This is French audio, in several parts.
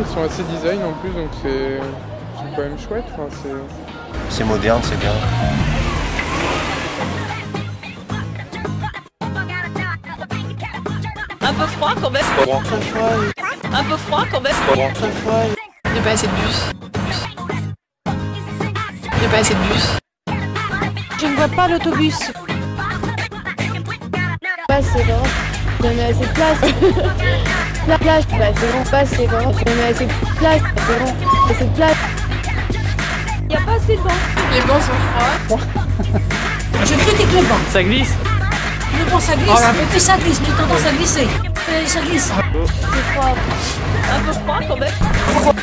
ils sont assez design en plus, donc c'est quand même chouette. Enfin, c'est moderne, c'est bien. Un peu froid quand même. Un peu froid quand même. Il n'y a pas assez de bus. Il n'y a pas assez de bus. Je ne vois pas l'autobus. Pas assez grand. Je mets assez de place. La plage, pas assez grand, pas assez grand. Je mets assez de place, assez grand, assez de place. Il n'y a pas assez de bancs. Les bancs sont froids. Je critique le banc. Ça glisse. Le banc ça glisse, et puis ça glisse, tu as tendance à glisser. Ça glisse. C'est froid. Un peu froid quand même.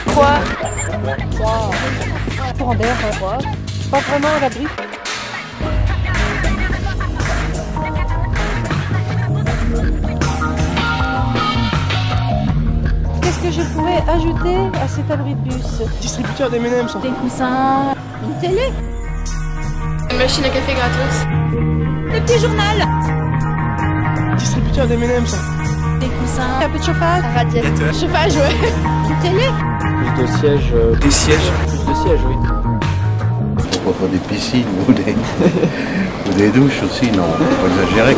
Froid. Courant d'air, froid. Pas vraiment à l'abri. Qu'est-ce que je pourrais ajouter à cet abri de bus? distributeur d'M&M's. Des coussins, une télé, Une machine à café gratos. Le petit journal. Distributeur d'M&M's. des coussins, Un peu de chauffage. un radiateur, chauffage, ouais. Une télé. Plus de sièges. Des sièges. Plus de sièges, oui. Pourquoi pas des piscines ou des douches aussi, non, faut pas exagérer.